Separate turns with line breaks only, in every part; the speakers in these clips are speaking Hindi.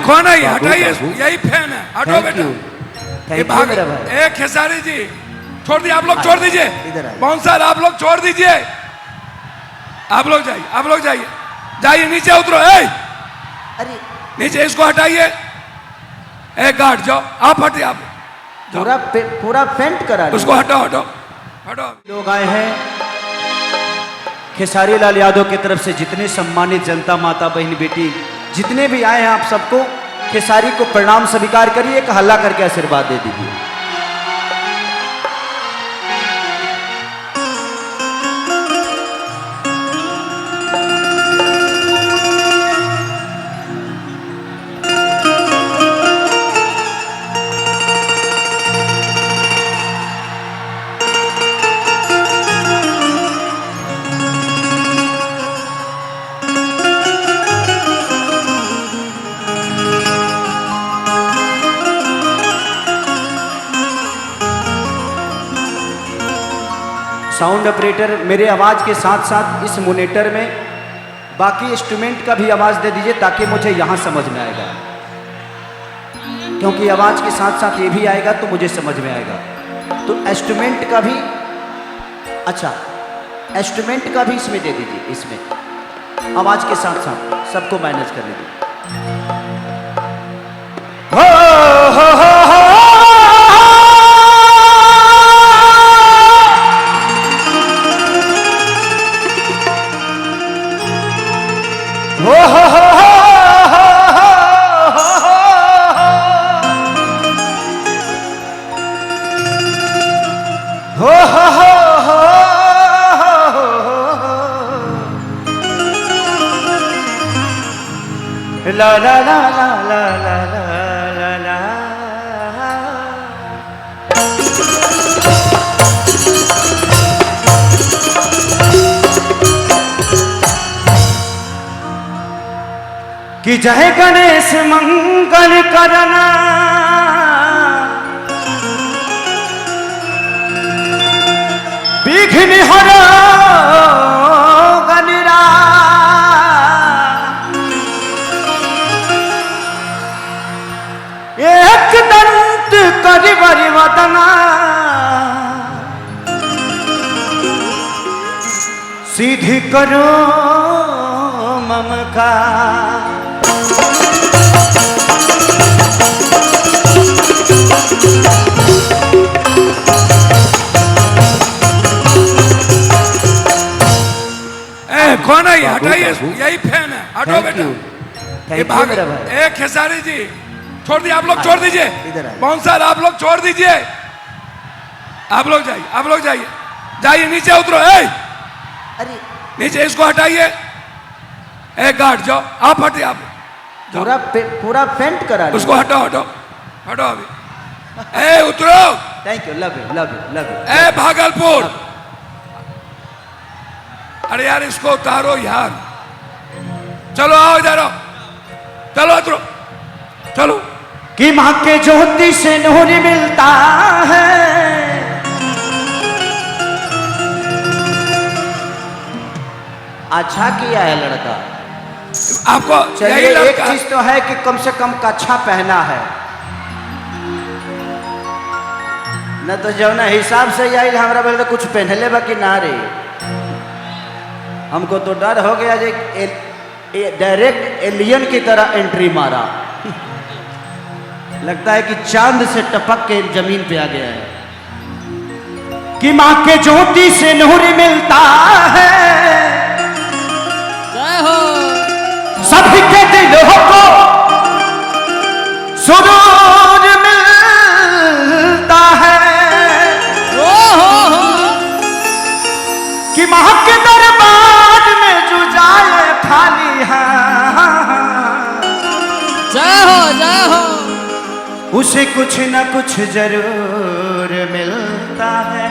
कौन है? हटाइए, यही फैन है, हटो बेटा। ये भाग। ए खेसारी जी छोड़ दिए, आप लोग छोड़ दीजिए। कौन सा आप लोग छोड़ दीजिए, आप लोग जाइए, आप लोग जाइए, जाइए नीचे उतरो।
अरे
नीचे इसको हटाइए। ए गार्ड जाओ, आप हटिए, आप
पूरा पेंट करा
उसको हटाओ, हटाओ, हटाओ।
लोग आए हैं खेसारी लाल यादव की तरफ से, जितने सम्मानित जनता, माता, बहन, बेटी जितने भी आए हैं, आप सबको खेसारी को प्रणाम स्वीकार करिए, एक हल्ला करके आशीर्वाद दे दीजिए। साउंड ऑपरेटर मेरे आवाज़ के साथ साथ इस मोनीटर में बाकी इंस्ट्रूमेंट का भी आवाज़ दे दीजिए, ताकि मुझे यहाँ समझ में आएगा, क्योंकि आवाज़ के साथ साथ ये भी आएगा तो मुझे समझ में आएगा। तो इंस्ट्रूमेंट का भी, अच्छा इंस्ट्रूमेंट का भी इसमें दे दीजिए, इसमें आवाज़ के साथ साथ सबको मैनेज कर लीजिए। ला ला ला ला ला ला ला ला। कि जय गणेश मंगल करना, विघ्न हरो गणिरा, एक दंत करिवर वदना, सीधी करो मम का।
कौन है? हटाइए, यही फैन है, हटो बेटा। ये भाग। ए खेसारी जी छोड़ दिए, आप लोग छोड़ दीजिए। कौन सा आप लोग छोड़ दीजिए, आप लोग जाइए, आप लोग जाइए, जाइए नीचे उतरो।
अरे
नीचे इसको हटाइए। ए गार्ड जाओ, आप हटिए, आप
पूरा पेंट करा
उसको हटाओ, हटाओ, हटाओ अभी। ए उतरो।
Thank you, love you, love you, love you.
ए भागलपुर, अरे यार इसको उतारो यार, चलो आओ इधर आओ, चलो उतरो, चलो।
कि माँ के ज्योति से नूर मिलता है, अच्छा किया है लड़का
आपको।
चलिए एक चीज तो है कि कम से कम कच्छा पहना है, न तो जब ना हिसाब से आई हमारा बोले तो कुछ पहनले बाकी ना रे। हमको तो डर हो गया जे डायरेक्ट एलियन की तरह एंट्री मारा। लगता है कि चांद से टपक के जमीन पे आ गया है। कि माँ के ज्योति से नूर मिलता है,
जय हो।
सभी के दिलों को सुरूर मिलता है। कि माँ के दरबार में जो जाए खाली है,
जय हो, जय हो।
उसे कुछ न कुछ जरूर मिलता है।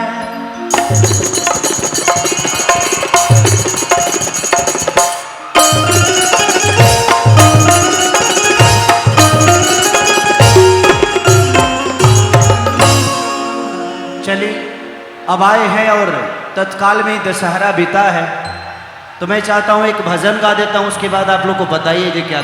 चलिए अब आए हैं और तत्काल में ही दशहरा बीता है, तो मैं चाहता हूँ एक भजन गा देता हूँ, उसके बाद आप लोग को बताइए ये क्या